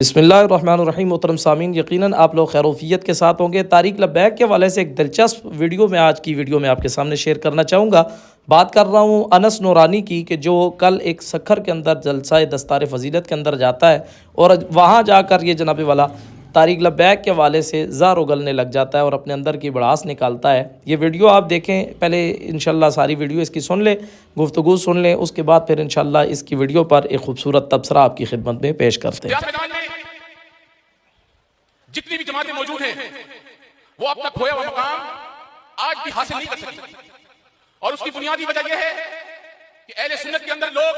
बिस्मिल्लाहिर्रहमानिर्रहीम। मोहतरम सामीन, यकीनन आप लोग खैरोफियत के साथ होंगे। तारिक लब्बैक के हवाले से एक दिलचस्प वीडियो मैं आज की वीडियो में आपके सामने शेयर करना चाहूँगा। बात कर रहा हूँ अनस नूरानी की, कि जो कल एक सखर के अंदर जलसा दस्तार फ़जीलत के अंदर जाता है और वहाँ जाकर ये जनाब वाला तारिक लब्बैक के हवाले से ज़ार उगलने लग जाता है और अपने अंदर की भड़ास निकालता है। ये वीडियो आप देखें, पहले इंशाल्लाह सारी वीडियो इसकी सुन लें, गुफ्तगू सुन लें, उसके बाद फिर इंशाल्लाह इसकी वीडियो पर एक खूबसूरत तबसरा आपकी खिदमत में पेश करते हैं। जितनी भी जमातें मौजूद हैं वो अपना खोया हुआ मकाम आज भी हासिल नहीं कर सकी, और उसकी बुनियादी वजह यह है कि अहले सुन्नत के अंदर लोग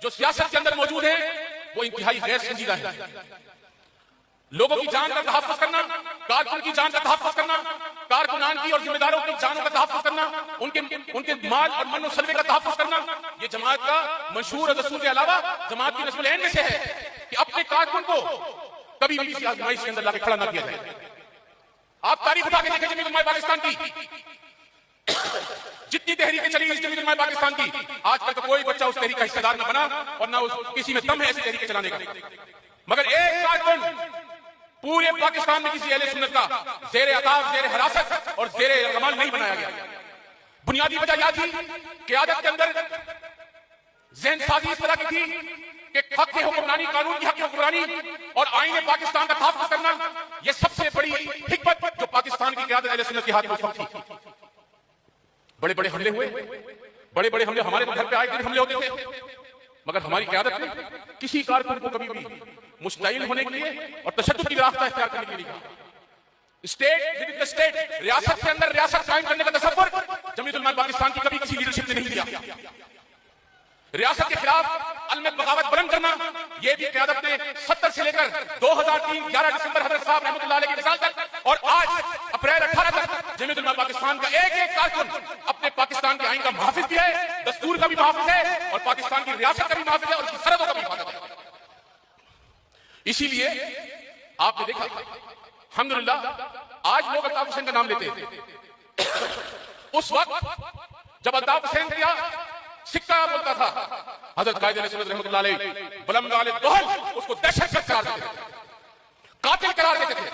जो सियासत के अंदर मौजूद हैं वो इंतहाई गैर संजीदा है। लोगों की जान का तहफ़्फ़ुज़ करना, कारकुन की जान का तहफ़्फ़ुज़ करना, कारकुनान की और जिम्मेदारों की जानों का तहफ़्फ़ुज़ करना, उनके माल और मनो सलवे का तहफ़्फ़ुज़ करना, ये जमात का मंशूर और दस्तूर के अलावा जमात की नस्ल में से है कि अपने कारकुन को कभी भी किसी आजमाइश के अंदर लाके खड़ा ना किया जाए। आप तारीख उठा के देखें जमीयत उलमा पाकिस्तान की, जितनी तहरीकें चली इस जमीयत उलमा पाकिस्तान की, आज तक तो कोई बच्चा उस तहरीक का हिस्सेदार ना बना और ना किसी में दम है ऐसी तहरीकें चलाने का। मगर एक कारकुन पूरे पाकिस्तान में किसी अहले सुन्नत का ज़ेरे अताब, ज़ेरे हिरासत और ज़ेरे रगमाल नहीं बनाया गया। बुनियादी वजह यह थी कि आदत के अंदर ज़हन साजी इस तरह की थी कि हक की हुक्मरानी, कानून की हक की हुक्मरानी और आईने पाकिस्तान का तहफ़्फ़ुज़ करना, यह सबसे बड़ी हिकमत जो पाकिस्तान की क़यादत अहले सुन्नत के हाथ में उस वक्त थी। बड़े बड़े हमले हुए, बड़े बड़े हमले हमारे घर पे आए दिन हमले होते थे, मगर हमारी क़यादत ने किसी कारकुन को कभी भी मुस्तैल होने के लिए और तशद्दुद की रास्ता इख्तियार करने के लिए कहा। State with in the state, रियासत के अंदर रियासत कायम करने का तसव्वुर जमीयत उलमा पाकिस्तान की कभी किसी लीडरशिप ने नहीं दिया। रियासत के खिलाफ अलम बगावत बुलंद करना, यह भी क़यादत ने 70 से लेकर 2003 11 दिसंबर हज़रत साहब रहमतुल्लाह अलैह के विसाल तक और आज अप्रैल 18 तक जमीयत उलमा पाकिस्तान का एक एक कारकुन अपने पाकिस्तान के आईन का मुहाफिज भी है, दस्तूर का भी मुहाफिज है और पाकिस्तान की रियासत का भी मुहाफिज है और उसकी सरहदों का भी हिफाजत है। इसीलिए आपने देखा अल्हम्दुलिल्लाह आज लोग अल्ताफ हुसैन का नाम लेते हैं। उस वक्त जब अल्ताफ हुसैन का सिक्का बोलता था, हजरत कायद अहले रहमतुल्लाह अलैह बलम वाले दोहल उसको दहशतगर्द करार देते थे, कातिल करार देते थे।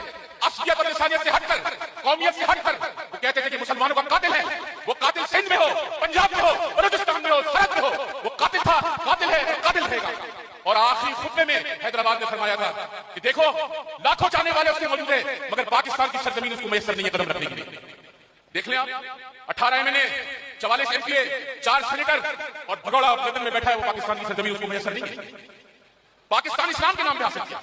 असलियत और इंसानियत से हटकर, कौमियत से हटकर वो कहते थे कि मुसलमानों का कातिल है, वो कातिल सिंध में हो, पंजाब में हो, बलूचिस्तान में हो, सरहद में हो, वो कातिल था, कातिल है, वो कातिल रहेगा। और आखिरी खुतबे में हैदराबाद ने फरमाया था कि देखो लाखों चाहने वाले उसके मौजूद है, मगर पाकिस्तान की सरजमीन उसको मैसर नहीं है कदम रखने के लिए। देख लें आप, 18 MNA, 44 MPA, 4 सेनेटर और भगोड़ा लंदन में बैठा है, वो पाकिस्तान की सरजमीन उसको मैसर नहीं है। पाकिस्तान इस्लाम के नाम पे हासिल किया।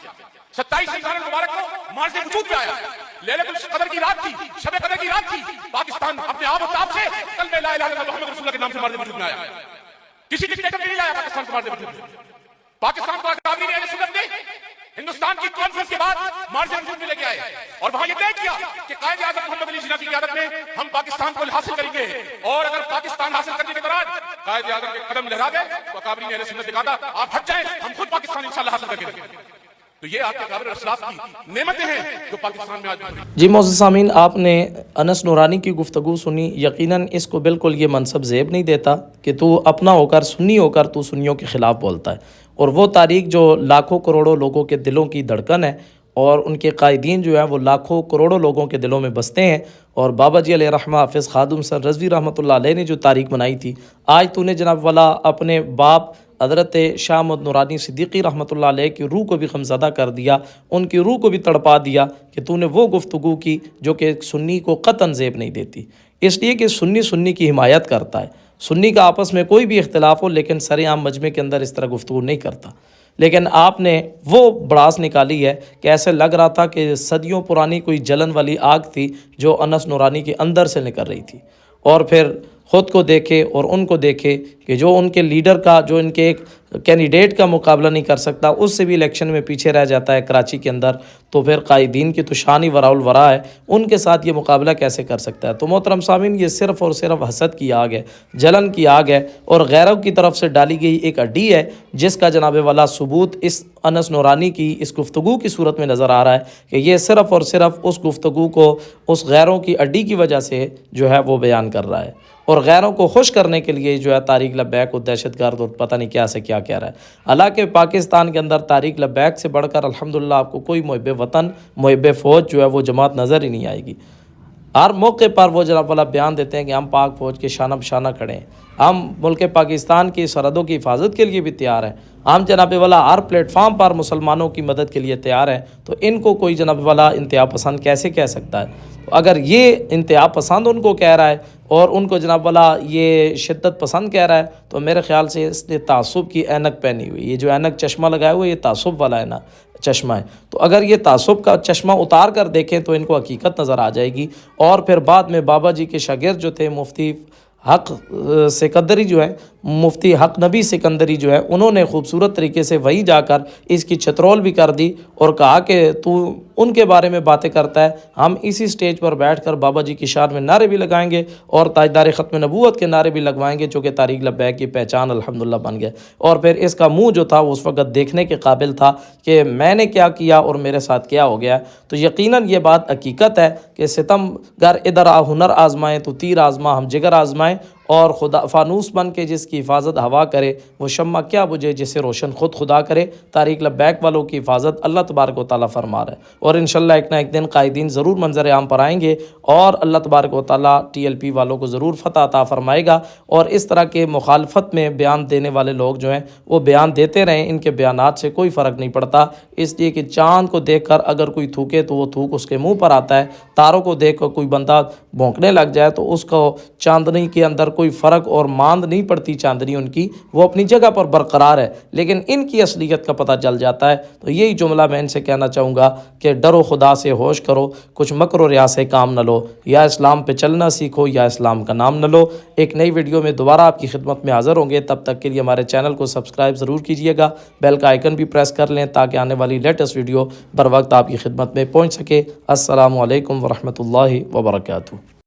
27 रमजान मुबारक को मार्च वजूद में आया, लैलतुल कदर की रात थी, शब कदर की रात थी। पाकिस्तान अपने आप ताब से कलमे ला इलाहा इल्लल्लाह मुहम्मद रसूलुल्लाह के नाम से मार्च वजूद में आया। किसी डिक्टेटर ने नहीं लाया पाकिस्तान को मार्च वजूद में। पाकिस्तान को अकाबरीन अहले सुन्नत ने हिंदुस्तान की कॉन्फ्रेंस के बाद मार्च वजूद में लेके आए और वहां ये तय किया कि कायदे आज़म मोहम्मद अली जिन्ना की क़यादत में हम पाकिस्तान को हासिल करेंगे, और अगर पाकिस्तान हासिल करने के दौरान कायदे आज़म के कदम लहरा गए तो अकाबरीन अहले सुन्नत ने कहा था आप हट जाएं, हम खुद पाकिस्तान इंशाअल्लाह हासिल करके देंगे। तो ये आपके काबिल असलाफ की नेमतें हैं जो पाकिस्तान में आज। जी मोअज़्ज़िज़ सामीन, आपने अनस नूरानी की गुफ्तगू सुनी। यकीनन इसको बिल्कुल ये मनसब ज़ेब नहीं देता कि तू अपना होकर सुन्नी होकर तू सुन्नियों के ख़िलाफ़ बोलता है। और वो तारीख जो लाखों करोड़ों लोगों के दिलों की धड़कन है और उनके कायदीन जो है वो लाखों करोड़ों लोगों के दिलों में बसते हैं। और बाबा जी अलैहि रहमा हाफ़िज़ खादुम सर रज़वी रहमतुल्लाह अलैह ने जो तारीख बनाई थी, आज तूने जनाब वाला अपने बाप हज़रत शाह अहमद नूरानी सिद्दीक़ी रहमतुल्लाह अलैह की रूह को भी ग़मज़दा कर दिया, उनकी रूह को भी तड़पा दिया कि तूने वो गुफ्तगू की जो कि सुन्नी को क़तन ज़ेब नहीं देती। इसलिए कि सुन्नी सुन्नी की हिमायत करता है, सुन्नी का आपस में कोई भी इख्तिलाफ़ हो लेकिन सरेआम मजमे के अंदर इस तरह गुफ्तगू नहीं करता। लेकिन आपने वो भड़ास निकाली है कि ऐसे लग रहा था कि सदियों पुरानी कोई जलन वाली आग थी जो अनस नूरानी के अंदर से निकल रही थी। और फिर ख़ुद को देखे और उनको देखे कि जो उनके लीडर का, जो इनके एक कैंडिडेट का मुकाबला नहीं कर सकता, उससे भी इलेक्शन में पीछे रह जाता है कराची के अंदर, तो फिर कायदीन की तो शान ही वराउल वरा है, उनके साथ ये मुकाबला कैसे कर सकता है। तो मोहतरम सामीन, ये सिर्फ़ और सिर्फ हसद की आग है, जलन की आग है और गैरों की तरफ से डाली गई एक अड्डी है, जिसका जनाब वाला सबूत इस अनस नूरानी की इस गुफ्तगू की सूरत में नज़र आ रहा है कि ये सिर्फ़ और सिर्फ उस गुफ्तगू को उस गैरों की अड्डी की वजह से जो है वो बयान कर रहा है। और गैरों को खुश करने के लिए जो है तारिक लब्बैक को दहशतगर्द और पता नहीं क्या से क्या कह रहा है। हालांकि पाकिस्तान के अंदर तारिक लब्बैक से बढ़कर अल्हम्दुलिल्लाह आपको कोई मुहिब वतन, मुहिब फ़ौज जो है वो जमात नज़र ही नहीं आएगी। हर मौके पर वो जनाब वाला बयान देते हैं कि हम पाक फ़ौज के शाना बशाना खड़े हैं, हम मुल्क पाकिस्तान की सरहदों की हिफाजत के लिए भी तैयार हैं, हम जनाब वाला हर प्लेटफार्म पर मुसलमानों की मदद के लिए तैयार हैं। तो इनको कोई जनाब वाला इंतहा पसंद कैसे कह सकता है? तो अगर ये इंतहा पसंद उनको कह रहा है और उनको जनाब वाला ये शिद्दत पसंद कह रहा है, तो मेरे ख्याल से इसने तासुब की ऐनक पहनी हुई, ये जो ऐनक चश्मा लगाया हुआ है ये तासुब वाला है ना चश्मा है। तो अगर ये तासुब का चश्मा उतार कर देखें तो इनको हकीकत नज़र आ जाएगी। और फिर बाद में बाबा जी के शागिर्द जो थे मुफ्ती हक सिकंदरी जो है, मुफ्ती हक नबी सिकंदरी जो है, उन्होंने खूबसूरत तरीके से वहीं जाकर इसकी छतरोल भी कर दी और कहा कि तू उनके बारे में बातें करता है, हम इसी स्टेज पर बैठकर बाबा जी की शान में नारे भी लगाएंगे और ताजदार ख़त्म नबूवत के नारे भी लगवाएंगे, जो कि तारिक लब्बैक की पहचान अल्हम्दुलिल्लाह बन गया। और फिर इसका मुँह जो था उस वक़्त देखने के काबिल था कि मैंने क्या किया और मेरे साथ क्या हो गया। तो यकीनन ये बात हकीकत है कि सितमगर इधर आ हुनर आजमाएँ तो तीर आजमा हम जिगर आजमाएँ, और खुदा फानूस बन के जिसकी हिफाजत हवा करे वो शम्मा क्या बुझे जिसे रोशन खुद खुदा करे। तारिक लब्बैक वालों की हिफाजत अल्लाह तबारक व तआला फरमा रहा है और इंशाअल्लाह एक ना एक दिन कायदीन ज़रूर मंजर आम पर आएंगे और अल्लाह तबारक व तआला TLP वालों को ज़रूर फ़तह अता फरमाएगा। और इस तरह के मुखालफत में बयान देने वाले लोग जो हैं वो बयान देते रहें, इनके बयानात से कोई फ़र्क नहीं पड़ता। इसलिए कि चाँद को देख कर अगर कोई थूके तो वो थूक उसके मुँह पर आता है, तारों को देख कर कोई बंदा भौंकने लग जाए तो उसको चांदनी के अंदर कोई फ़र्क और मांद नहीं पड़ती, चांदनी उनकी वो अपनी जगह पर बरकरार है, लेकिन इनकी असलियत का पता चल जाता है। तो यही जुमला मैं इनसे कहना चाहूँगा कि डरो खुदा से, होश करो, कुछ मकर और रिया से काम न लो, या इस्लाम पे चलना सीखो या इस्लाम का नाम न लो। एक नई वीडियो में दोबारा आपकी खिदमत में हाज़िर होंगे, तब तक के लिए हमारे चैनल को सब्सक्राइब ज़रूर कीजिएगा, बेल का आइकन भी प्रेस कर लें ताकि आने वाली लेटेस्ट वीडियो बर वक्त आपकी खिदमत में पहुँच सके। अस्सलामु अलैकुम वरहमतुल्लाहि वबरकातुहू।